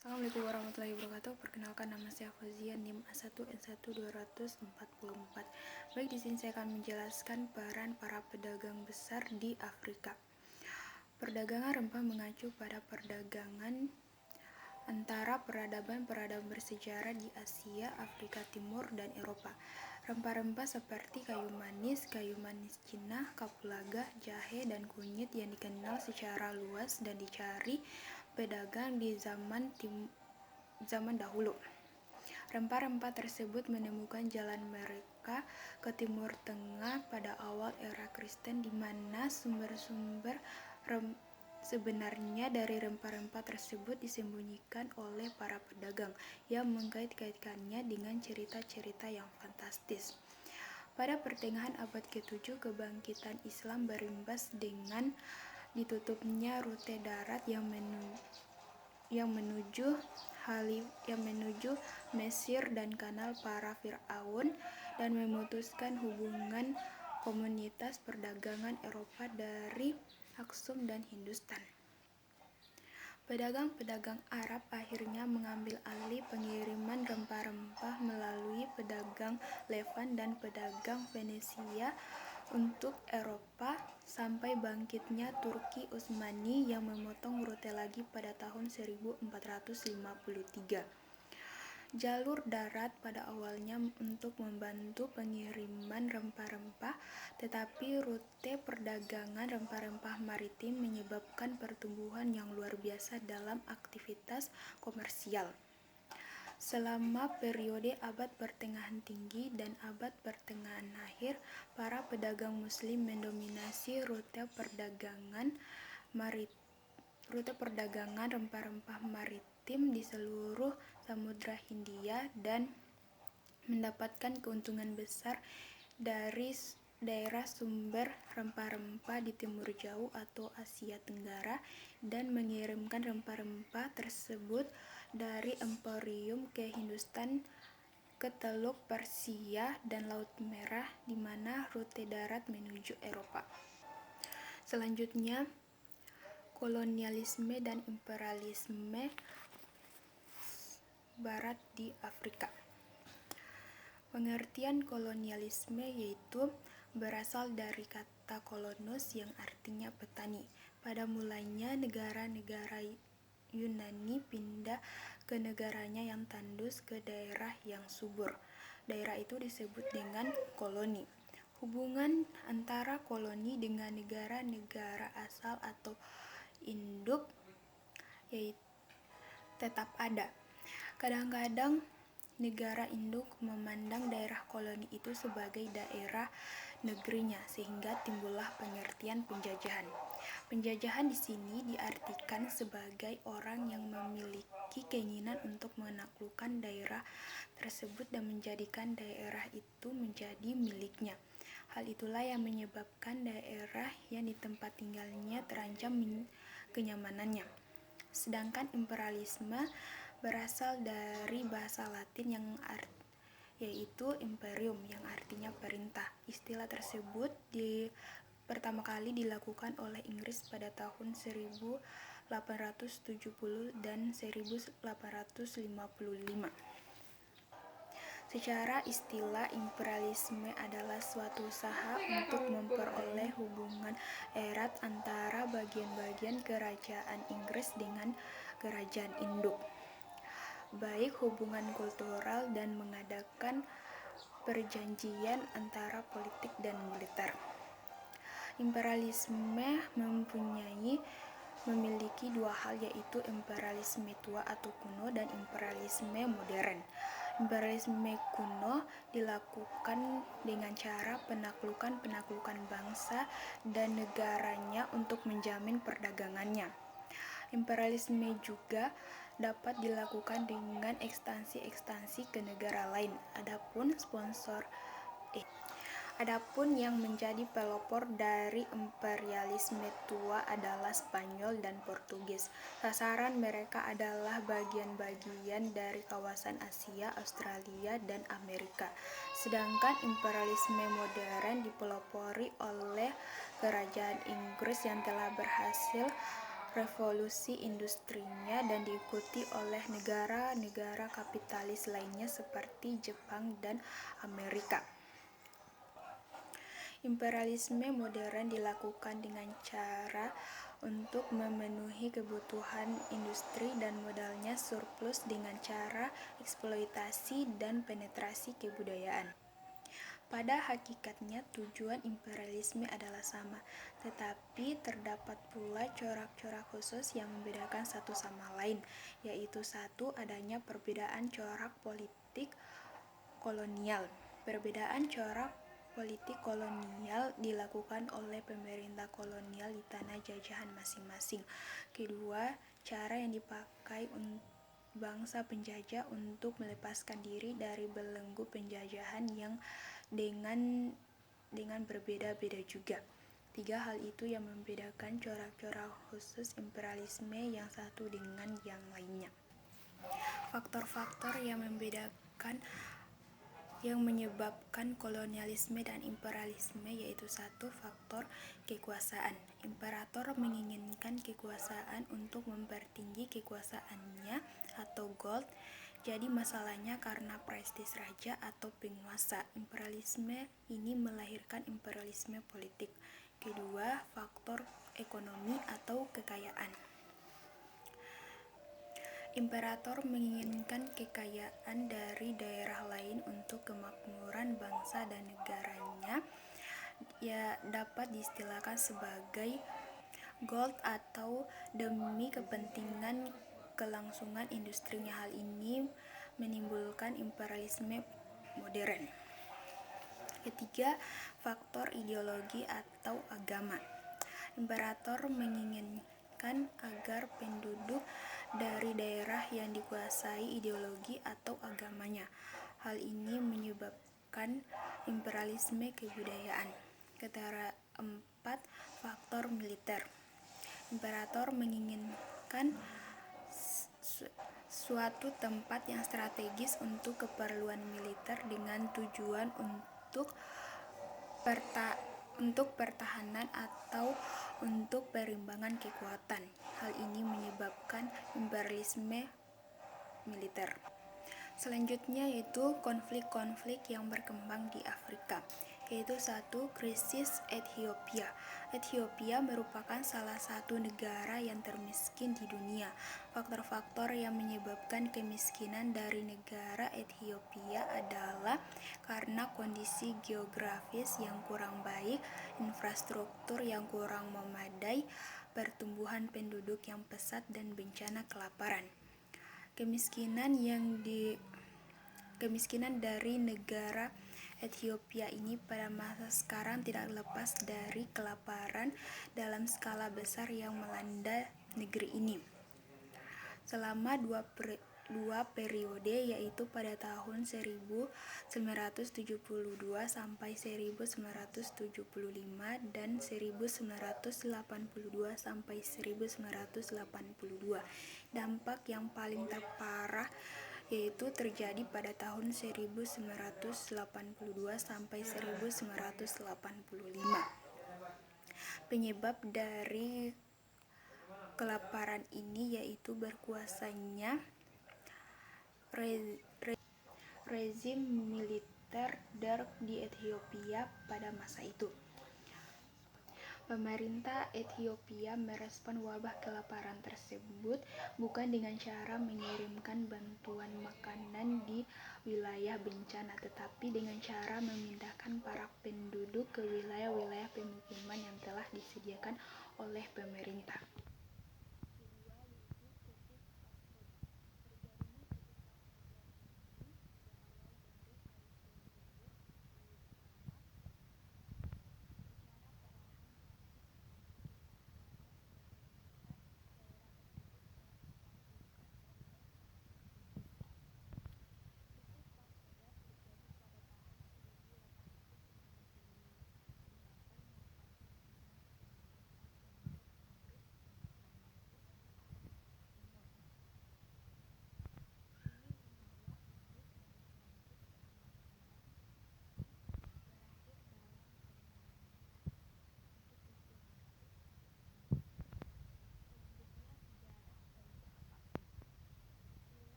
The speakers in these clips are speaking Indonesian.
Assalamualaikum warahmatullahi wabarakatuh. Perkenalkan, nama saya Fauzia, NIM A1N1 244. Baik, di sini saya akan menjelaskan peran para pedagang besar di Afrika. Perdagangan rempah mengacu pada perdagangan antara peradaban-peradaban bersejarah di Asia, Afrika Timur, dan Eropa. Rempah-rempah seperti kayu manis Cina, kapulaga, jahe, dan kunyit yang dikenal secara luas dan dicari pedagang di zaman dahulu. Rempah-rempah tersebut menemukan jalan mereka ke Timur Tengah pada awal era Kristen, di mana sumber-sumber sebenarnya dari rempah-rempah tersebut disembunyikan oleh para pedagang yang mengkait-kaitkannya dengan cerita-cerita yang fantastis. Pada pertengahan abad ke-7, kebangkitan Islam berimbas dengan ditutupnya rute darat yang menuju Mesir dan kanal para Firaun, dan memutuskan hubungan komunitas perdagangan Eropa dari Aksum dan Hindustan. Pedagang-pedagang Arab akhirnya mengambil alih pengiriman rempah-rempah melalui pedagang Levant dan pedagang Venesia untuk Eropa, sampai bangkitnya Turki Utsmani yang memotong rute lagi pada tahun 1453. Jalur darat pada awalnya untuk membantu pengiriman rempah-rempah, tetapi rute perdagangan rempah-rempah maritim menyebabkan pertumbuhan yang luar biasa dalam aktivitas komersial. Selama periode abad pertengahan tinggi dan abad pertengahan akhir, para pedagang muslim mendominasi rute perdagangan rempah-rempah maritim di seluruh Samudra Hindia dan mendapatkan keuntungan besar dari daerah sumber rempah-rempah di Timur Jauh atau Asia Tenggara, dan mengirimkan rempah-rempah tersebut dari Emporium ke Hindustan, ke Teluk Persia, dan Laut Merah, di mana rute darat menuju Eropa. Selanjutnya, kolonialisme dan imperialisme Barat di Afrika. Pengertian kolonialisme yaitu berasal dari kata kolonos yang artinya petani. Pada mulanya negara-negara Yunani pindah ke negaranya yang tandus ke daerah yang subur. Daerah itu disebut dengan koloni. Hubungan antara koloni dengan negara-negara asal atau induk tetap ada. Kadang-kadang negara induk memandang daerah koloni itu sebagai daerah negerinya, sehingga timbullah pengertian penjajahan. Penjajahan di sini diartikan sebagai orang yang memiliki keinginan untuk menaklukkan daerah tersebut dan menjadikan daerah itu menjadi miliknya. Hal itulah yang menyebabkan daerah yang di tempat tinggalnya terancam kenyamanannya. Sedangkan imperialisme berasal dari bahasa Latin yaitu imperium, yang artinya perintah. Istilah tersebut pertama kali dilakukan oleh Inggris pada tahun 1870 dan 1855. Secara istilah, imperialisme adalah suatu usaha untuk memperoleh hubungan erat antara bagian-bagian kerajaan Inggris dengan kerajaan induk, baik hubungan kultural dan mengadakan perjanjian antara politik dan militer. Imperialisme memiliki dua hal, yaitu imperialisme tua atau kuno dan imperialisme modern. Imperialisme kuno dilakukan dengan cara penaklukan bangsa dan negaranya untuk menjamin perdagangannya. Imperialisme juga dapat dilakukan dengan ekspansi ke negara lain. Adapun yang menjadi pelopor dari imperialisme tua adalah Spanyol dan Portugis. Sasaran mereka adalah bagian-bagian dari kawasan Asia, Australia, dan Amerika. Sedangkan imperialisme modern dipelopori oleh kerajaan Inggris yang telah berhasil revolusi industrinya dan diikuti oleh negara-negara kapitalis lainnya seperti Jepang dan Amerika. Imperialisme modern dilakukan dengan cara untuk memenuhi kebutuhan industri dan modalnya surplus dengan cara eksploitasi dan penetrasi kebudayaan. Pada hakikatnya tujuan imperialisme adalah sama, tetapi terdapat pula corak-corak khusus yang membedakan satu sama lain, yaitu satu, adanya perbedaan corak politik kolonial. Perbedaan corak politik kolonial dilakukan oleh pemerintah kolonial di tanah jajahan masing-masing. Kedua, cara yang dipakai bangsa penjajah untuk melepaskan diri dari belenggu penjajahan yang dengan berbeda-beda juga. Tiga hal itu yang membedakan corak-corak khusus imperialisme yang satu dengan yang lainnya. Faktor-faktor yang menyebabkan kolonialisme dan imperialisme yaitu satu, faktor kekuasaan. Imperator menginginkan kekuasaan untuk mempertinggi kekuasaannya atau gold. Jadi masalahnya karena prestis raja atau penguasa. Imperialisme ini melahirkan imperialisme politik. Kedua, faktor ekonomi atau kekayaan. Imperator menginginkan kekayaan dari daerah lain untuk kemakmuran bangsa dan negaranya, ya dapat diistilahkan sebagai gold atau demi kepentingan kelangsungan industrinya. Hal ini menimbulkan imperialisme modern. Ketiga, faktor ideologi atau agama. Imperator menginginkan agar penduduk dari daerah yang dikuasai ideologi atau agamanya. Hal ini menyebabkan imperialisme kebudayaan. Keempat, faktor militer. Imperator menginginkan suatu tempat yang strategis untuk keperluan militer dengan tujuan untuk pertahanan atau untuk perimbangan kekuatan. Hal ini menyebabkan imperialisme militer. Selanjutnya yaitu konflik-konflik yang berkembang di Afrika, yaitu satu, krisis Ethiopia. Ethiopia merupakan salah satu negara yang termiskin di dunia. Faktor-faktor yang menyebabkan kemiskinan dari negara Ethiopia adalah karena kondisi geografis yang kurang baik, infrastruktur yang kurang memadai, pertumbuhan penduduk yang pesat, dan bencana kelaparan. Kemiskinan dari negara Ethiopia ini pada masa sekarang tidak lepas dari kelaparan dalam skala besar yang melanda negeri ini selama dua periode, yaitu pada tahun 1972 sampai 1975 dan 1982 sampai 1982. Dampak yang paling terparah yaitu terjadi pada tahun 1982 sampai 1985. Penyebab dari kelaparan ini yaitu berkuasanya rezim militer Derg di Ethiopia pada masa itu. Pemerintah Ethiopia merespon wabah kelaparan tersebut bukan dengan cara mengirimkan bantuan makanan di wilayah bencana, tetapi dengan cara memindahkan para penduduk ke wilayah-wilayah pemukiman yang telah disediakan oleh pemerintah.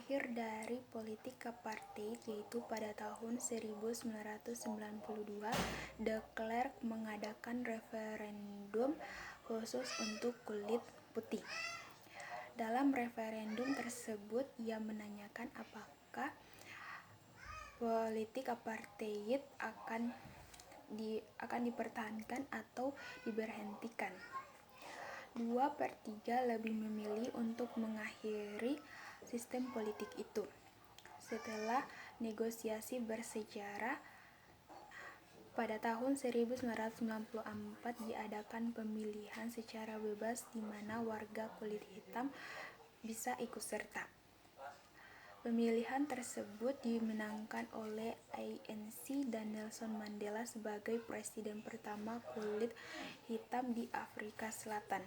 akhir dari politik apartheid yaitu pada tahun 1992, de Klerk mengadakan referendum khusus untuk kulit putih. Dalam referendum tersebut, ia menanyakan apakah politik apartheid akan dipertahankan atau diberhentikan. 2/3 lebih memilih untuk mengakhiri sistem politik itu. Setelah negosiasi bersejarah, pada tahun 1994 diadakan pemilihan secara bebas di mana warga kulit hitam bisa ikut serta. Pemilihan tersebut dimenangkan oleh ANC dan Nelson Mandela sebagai presiden pertama kulit hitam di Afrika Selatan.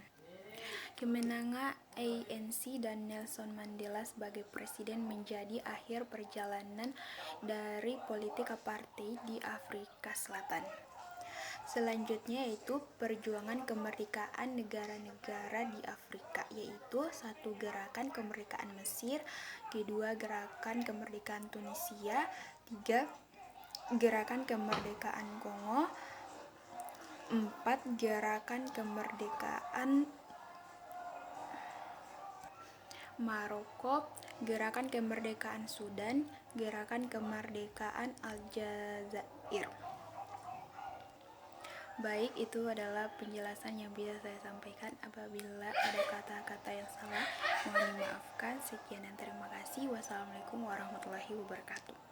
Kemenangan ANC dan Nelson Mandela sebagai presiden menjadi akhir perjalanan dari politik apartheid di Afrika Selatan. Selanjutnya yaitu perjuangan kemerdekaan negara-negara di Afrika, yaitu 1. Gerakan kemerdekaan Mesir, 2. Gerakan kemerdekaan Tunisia, 3. Gerakan kemerdekaan Kongo, 4. Gerakan kemerdekaan Maroko, Gerakan kemerdekaan Sudan, Gerakan kemerdekaan Aljazair. Baik, itu adalah penjelasan yang bisa saya sampaikan. Apabila ada kata-kata yang salah, mohon dimaafkan. Sekian dan terima kasih. Wassalamualaikum warahmatullahi wabarakatuh.